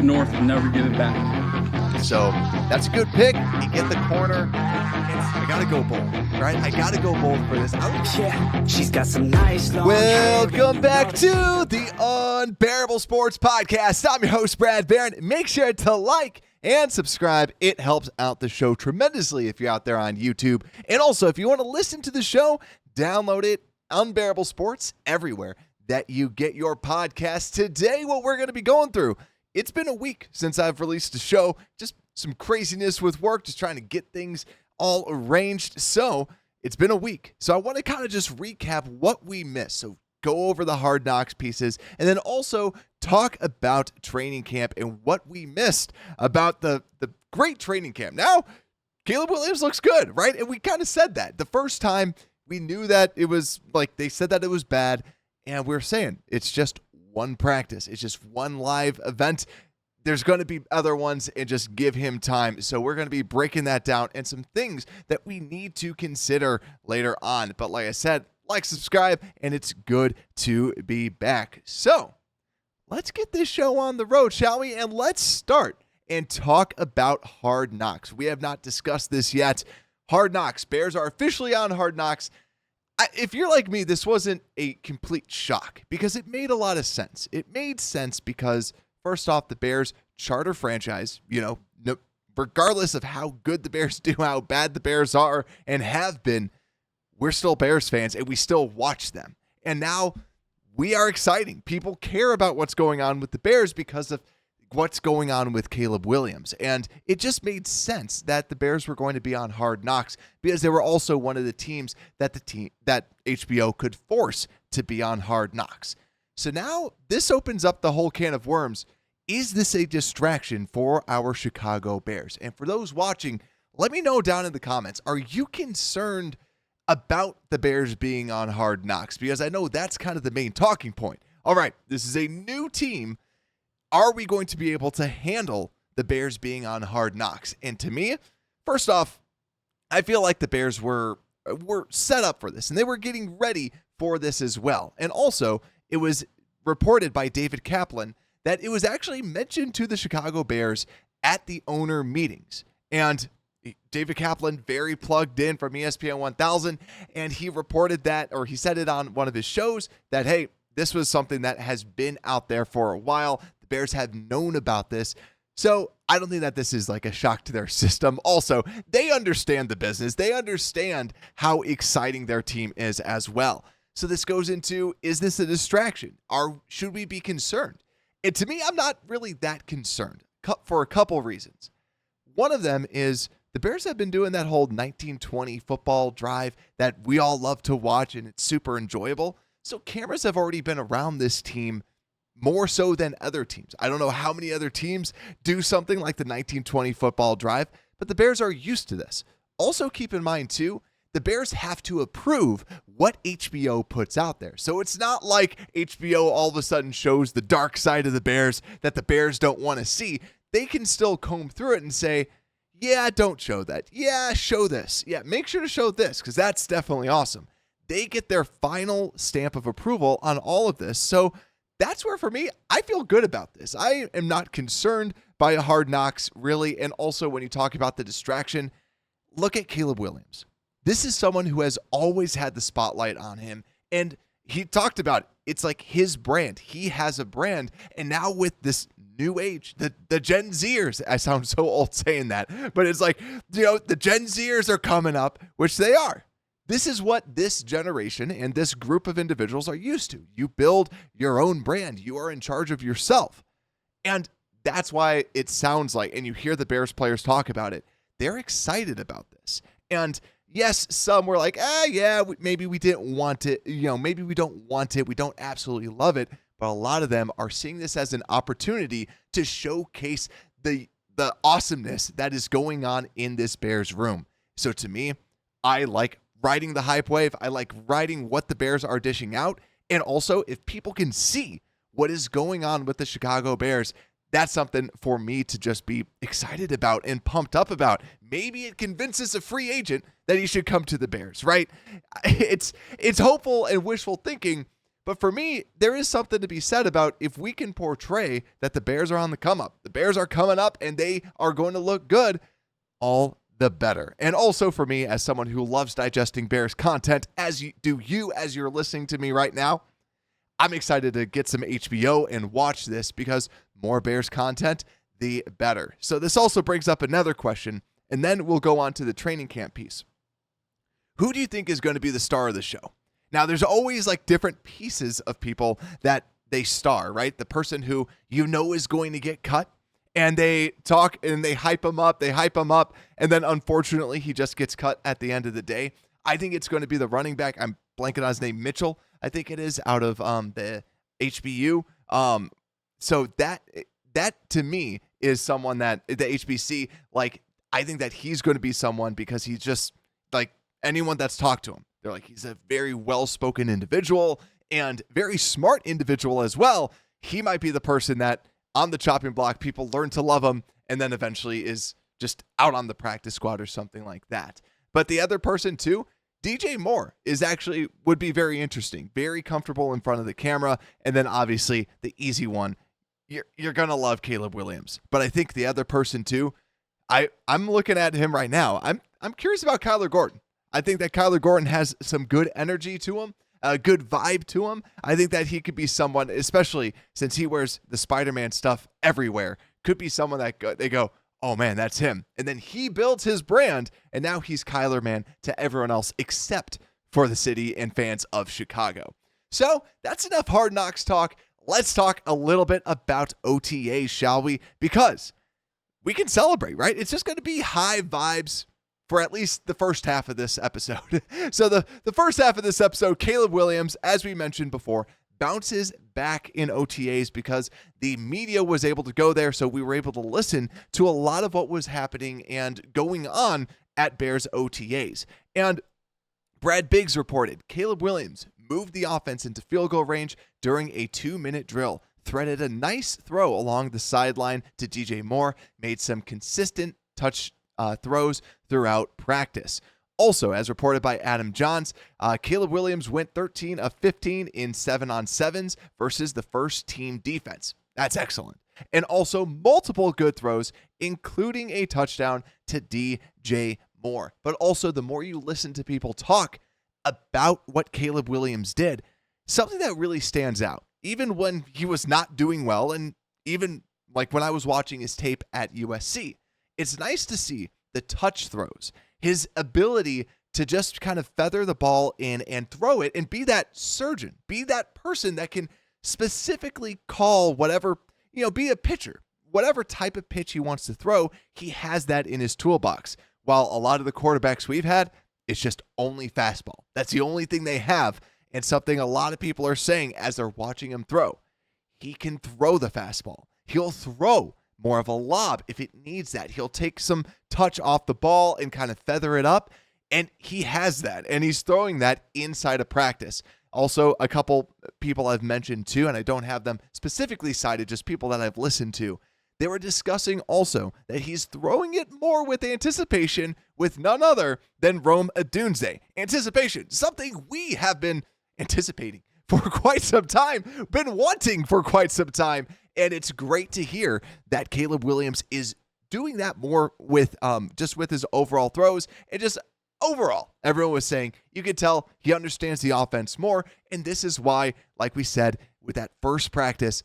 north and never give it back. So that's a good pick. You get the corner. I got to go bold, right? I got to go bold for this. Yeah, she's got some nice long Welcome back to the Unbearable Sports Podcast. I'm your host, Brad Barron. Make sure to like and subscribe. It helps out the show tremendously if you're out there on YouTube. And also, if you want to listen to the show, download it, Unbearable Sports, everywhere that you get your podcast. Today, what we're going to be going through, it's been a week since I've released a show. Just some craziness with work, just trying to get things all arranged. So it's been a week. So I want to kind of just recap what we missed. So go over the Hard Knocks pieces and then also talk about training camp and what we missed about the great training camp. Now, Caleb Williams looks good, right? And we kind of said that. The first time we knew that it was like they said that it was bad. And we're saying it's just one practice. It's just one live event. There's going to be other ones and just give him time. So we're going to be breaking that down and some things that we need to consider later on. But like I said, like, subscribe, and it's good to be back. So let's get this show on the road, shall we? And let's start and talk about Hard Knocks. We have not discussed this yet. Hard Knocks. Bears are officially on Hard Knocks. If you're like me, this wasn't a complete shock because it made a lot of sense. It made sense because, first off, the Bears charter franchise, regardless of how good the Bears do, how bad the Bears are and have been, we're still Bears fans and we still watch them. And now we are exciting. People care about what's going on with the Bears because of what's going on with Caleb Williams. And it just made sense that the Bears were going to be on Hard Knocks because they were also one of the teams that HBO could force to be on Hard Knocks. So now this opens up the whole can of worms. Is this a distraction for our Chicago Bears? And for those watching, let me know down in the comments, are you concerned about the Bears being on Hard Knocks? Because I know that's kind of the main talking point. All right, this is a new team. Are we going to be able to handle the Bears being on Hard Knocks? And to me, first off, I feel like the Bears were set up for this, and they were getting ready for this as well. And also, it was reported by David Kaplan that it was actually mentioned to the Chicago Bears at the owner meetings. And David Kaplan, very plugged in from ESPN 1000, and he reported that, or he said it on one of his shows, that, hey, this was something that has been out there for a while. The Bears have known about this. So I don't think that this is like a shock to their system. Also, they understand the business. They understand how exciting their team is as well. So this goes into, is this a distraction? Should we be concerned? And to me, I'm not really that concerned for a couple reasons. One of them is the Bears have been doing that whole 1920 football drive that we all love to watch, and it's super enjoyable. So cameras have already been around this team more so than other teams. I don't know how many other teams do something like the 1920 football drive, but the Bears are used to this. Also keep in mind too, the Bears have to approve what HBO puts out there. So it's not like HBO all of a sudden shows the dark side of the Bears that the Bears don't want to see. They can still comb through it and say, yeah, don't show that. Yeah, show this. Yeah, make sure to show this because that's definitely awesome. They get their final stamp of approval on all of this. So that's where, for me, I feel good about this. I am not concerned by a Hard Knocks, really. And also, when you talk about the distraction, look at Caleb Williams. This is someone who has always had the spotlight on him. And he talked about it. It's like his brand. He has a brand. And now with this new age, the Gen Zers, I sound so old saying that, but it's like, the Gen Zers are coming up, which they are. This is what this generation and this group of individuals are used to. You build your own brand. You are in charge of yourself. And that's why it sounds like, and you hear the Bears players talk about it, they're excited about this. And yes, some were like, maybe we didn't want it. Maybe we don't want it. We don't absolutely love it. But a lot of them are seeing this as an opportunity to showcase the awesomeness that is going on in this Bears room. So to me, I like riding the hype wave. I like riding what the Bears are dishing out. And also, if people can see what is going on with the Chicago Bears, that's something for me to just be excited about and pumped up about. Maybe it convinces a free agent that he should come to the Bears, right? It's hopeful and wishful thinking, but for me, there is something to be said about if we can portray that the Bears are on the come up, the Bears are coming up and they are going to look good, all the better. And also for me, as someone who loves digesting Bears content, as you're listening to me right now, I'm excited to get some HBO and watch this because more Bears content, the better. So this also brings up another question, and then we'll go on to the training camp piece. Who do you think is going to be the star of the show? Now, there's always like different pieces of people that they star, right? The person who you know is going to get cut, and they talk and they hype him up, and then unfortunately he just gets cut at the end of the day. I think it's going to be the running back. I'm blanking on his name, Mitchell, I think it is, out of the HBU. So that to me is someone that the HBC, like, I think that he's going to be someone because he's just like anyone that's talked to him. They're like, he's a very well-spoken individual and very smart individual as well. He might be the person that on the chopping block, people learn to love him and then eventually is just out on the practice squad or something like that. But the other person too, DJ Moore would be very interesting, very comfortable in front of the camera. And then obviously the easy one, you're going to love Caleb Williams. But I think the other person too, I'm looking at him right now. I'm curious about Kyler Gordon. I think that Kyler Gordon has some good energy to him, a good vibe to him. I think that he could be someone, especially since he wears the Spider-Man stuff everywhere, could be someone that they go, oh man, that's him. And then he builds his brand, and now he's Kyler Man to everyone else except for the city and fans of Chicago. So that's enough Hard Knocks talk. Let's talk a little bit about OTAs, shall we? Because we can celebrate, right? It's just going to be high vibes for at least the first half of this episode. So the first half of this episode, Caleb Williams, as we mentioned before, bounces back in OTAs because the media was able to go there. So we were able to listen to a lot of what was happening and going on at Bears OTAs. And Brad Biggs reported Caleb Williams moved the offense into field goal range during a 2-minute drill, threaded a nice throw along the sideline to DJ Moore, made some consistent touch throws throughout practice. Also, as reported by Adam Johns, Caleb Williams went 13 of 15 in 7-on-7s versus the first team defense. That's excellent. And also multiple good throws, including a touchdown to DJ Moore. But also, the more you listen to people talk about what Caleb Williams did, something that really stands out, even when he was not doing well, and even like when I was watching his tape at USC, it's nice to see the touch throws, his ability to just kind of feather the ball in and throw it and be that surgeon, be that person that can specifically call whatever, be a pitcher, whatever type of pitch he wants to throw, he has that in his toolbox. While a lot of the quarterbacks we've had, it's just only fastball. That's the only thing they have. And something a lot of people are saying as they're watching him throw, he can throw the fastball. He'll throw more of a lob if it needs that. He'll take some touch off the ball and kind of feather it up. And he has that. And he's throwing that inside of practice. Also, a couple people I've mentioned too, and I don't have them specifically cited, just people that I've listened to. They were discussing also that he's throwing it more with anticipation with none other than Rome Odunze. Anticipation, something we have been anticipating for quite some time, been wanting for quite some time. And it's great to hear that Caleb Williams is doing that more with just with his overall throws and just overall. Everyone was saying you could tell he understands the offense more. And this is why, like we said, with that first practice,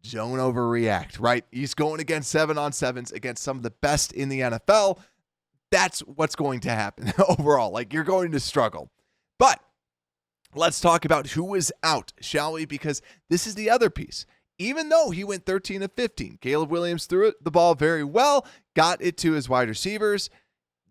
don't overreact, right? He's going against 7-on-7s against some of the best in the NFL. That's what's going to happen overall. Like, you're going to struggle. But let's talk about who was out, shall we? Because this is the other piece. Even though he went 13 of 15, Caleb Williams threw the ball very well, got it to his wide receivers.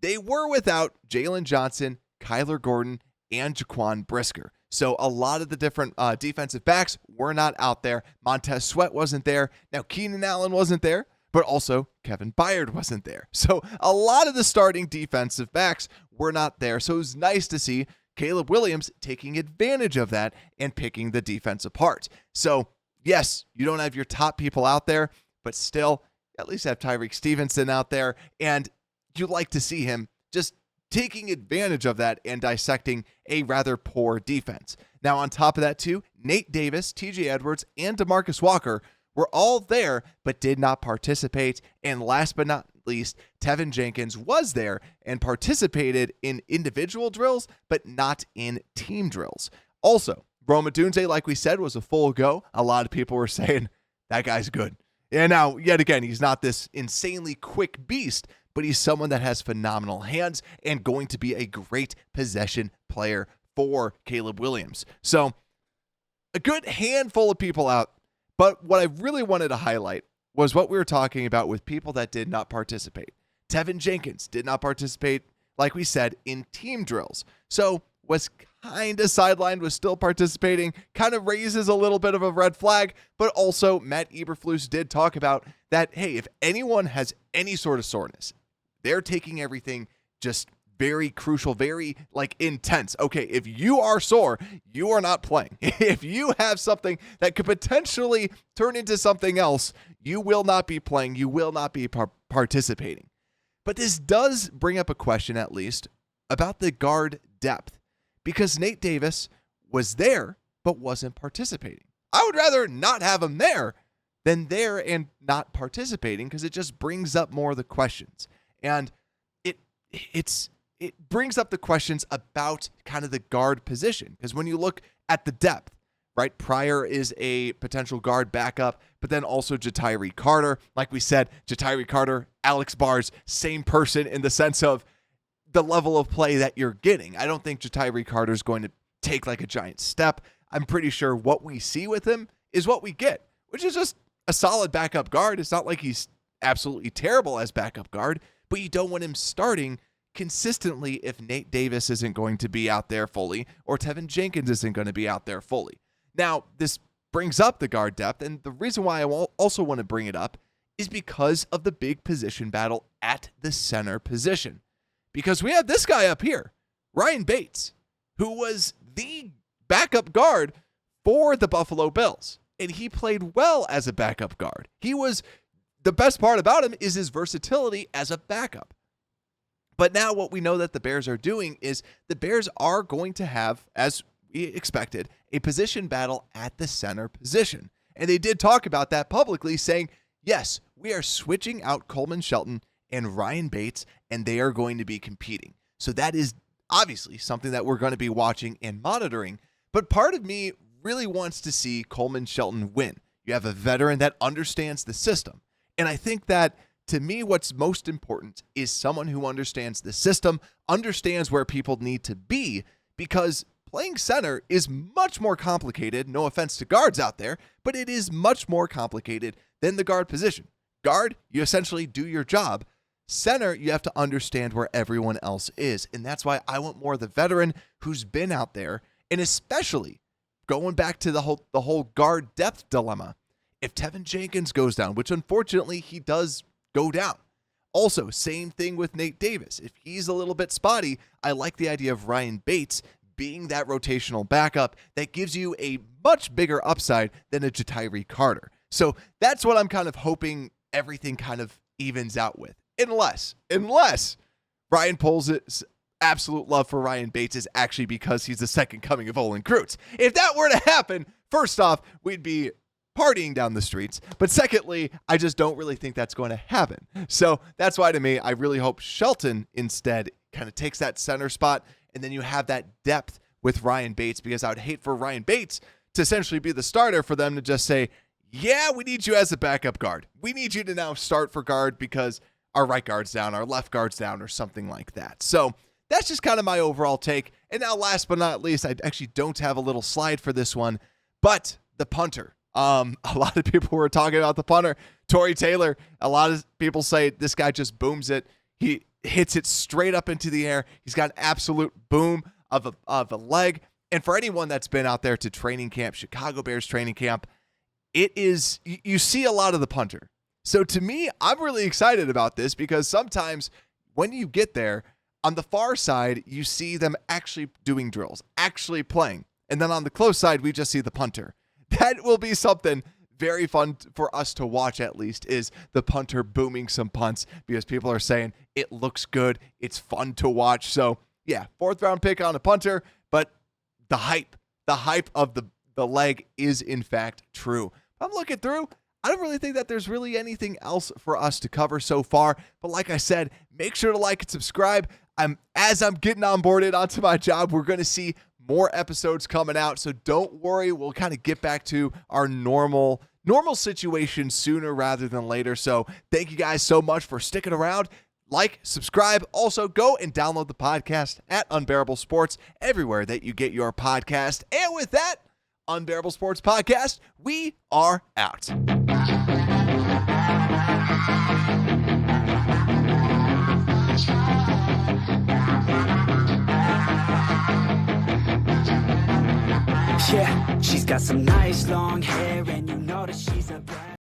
They were without Jalen Johnson, Kyler Gordon, and Jaquan Brisker. So a lot of the different defensive backs were not out there. Montez Sweat wasn't there. Now, Keenan Allen wasn't there, but also Kevin Byard wasn't there. So a lot of the starting defensive backs were not there. So it was nice to see Caleb Williams taking advantage of that and picking the defense apart. So yes, you don't have your top people out there, but still at least have Tyreek Stevenson out there. And you'd like to see him just taking advantage of that and dissecting a rather poor defense. Now, on top of that too, Nate Davis, TJ Edwards, and DeMarcus Walker were all there but did not participate. And last but not least, Tevin Jenkins was there and participated in individual drills, but not in team drills. Also, Rome Odunze, like we said, was a full go. A lot of people were saying, that guy's good. And now, yet again, he's not this insanely quick beast, but he's someone that has phenomenal hands and going to be a great possession player for Caleb Williams. So, a good handful of people out. But what I really wanted to highlight was what we were talking about with people that did not participate. Tevin Jenkins did not participate, like we said, in team drills. So, was kind of sidelined, was still participating, kind of raises a little bit of a red flag, but also Matt Eberflus did talk about that, hey, if anyone has any sort of soreness, they're taking everything just very crucial, very intense. Okay, if you are sore, you are not playing. If you have something that could potentially turn into something else, you will not be playing, you will not be participating. But this does bring up a question, at least, about the guard depth. Because Nate Davis was there, but wasn't participating. I would rather not have him there than there and not participating, because it just brings up more of the questions. And it brings up the questions about kind of the guard position. Because when you look at the depth, right, Pryor is a potential guard backup, but then also Jatiri Carter. Like we said, Jatiri Carter, Alex Bars, same person in the sense of the level of play that you're getting. I don't think Jatiri Carter is going to take a giant step. I'm pretty sure what we see with him is what we get, which is just a solid backup guard. It's not like he's absolutely terrible as backup guard, but you don't want him starting consistently if Nate Davis isn't going to be out there fully or Tevin Jenkins isn't going to be out there fully. Now, this brings up the guard depth, and the reason why I also want to bring it up is because of the big position battle at the center position. Because we have this guy up here, Ryan Bates, who was the backup guard for the Buffalo Bills. And he played well as a backup guard. The best part about him is his versatility as a backup. But now what we know that the Bears are doing is the Bears are going to have, as we expected, a position battle at the center position. And they did talk about that publicly, saying, yes, we are switching out Coleman Shelton and Ryan Bates, and they are going to be competing. So that is obviously something that we're going to be watching and monitoring. But part of me really wants to see Coleman Shelton win. You have a veteran that understands the system. And I think that, to me, what's most important is someone who understands the system, understands where people need to be, because playing center is much more complicated. No offense to guards out there, but it is much more complicated than the guard position. Guard, you essentially do your job. Center, you have to understand where everyone else is. And that's why I want more of the veteran who's been out there. And especially going back to the whole guard depth dilemma. If Tevin Jenkins goes down, which unfortunately he does go down. Also, same thing with Nate Davis. If he's a little bit spotty, I like the idea of Ryan Bates being that rotational backup that gives you a much bigger upside than a Jatiri Carter. So that's what I'm kind of hoping everything kind of evens out with. Unless Ryan Poles' absolute love for Ryan Bates is actually because he's the second coming of Olin Kreutz. If that were to happen, first off, we'd be partying down the streets. But secondly, I just don't really think that's going to happen. So that's why, to me, I really hope Shelton instead kind of takes that center spot, and then you have that depth with Ryan Bates, because I would hate for Ryan Bates to essentially be the starter for them to just say, yeah, we need you as a backup guard. We need you to now start for guard because our right guard's down, our left guard's down, or something like that. So that's just kind of my overall take. And now, last but not least, I actually don't have a little slide for this one, but the punter. A lot of people were talking about the punter, Torrey Taylor. A lot of people say this guy just booms it. He hits it straight up into the air. He's got an absolute boom of a leg. And for anyone that's been out there to training camp, Chicago Bears training camp, it is, you see a lot of the punter. So to me, I'm really excited about this, because sometimes when you get there, on the far side, you see them actually doing drills, actually playing. And then on the close side, we just see the punter. That will be something very fun for us to watch, at least, is the punter booming some punts, because people are saying it looks good. It's fun to watch. So yeah, 4th round pick on a punter, but the hype of the leg is in fact true. I'm looking through. I don't really think that there's really anything else for us to cover so far. But like I said, make sure to like and subscribe. As I'm getting onboarded onto my job, we're going to see more episodes coming out. So don't worry. We'll kind of get back to our normal situation sooner rather than later. So thank you guys so much for sticking around. Like, subscribe. Also, go and download the podcast at Unbearable Sports everywhere that you get your podcast. And with that, Unbearable Sports Podcast, we are out. Yeah, she's got some nice long hair and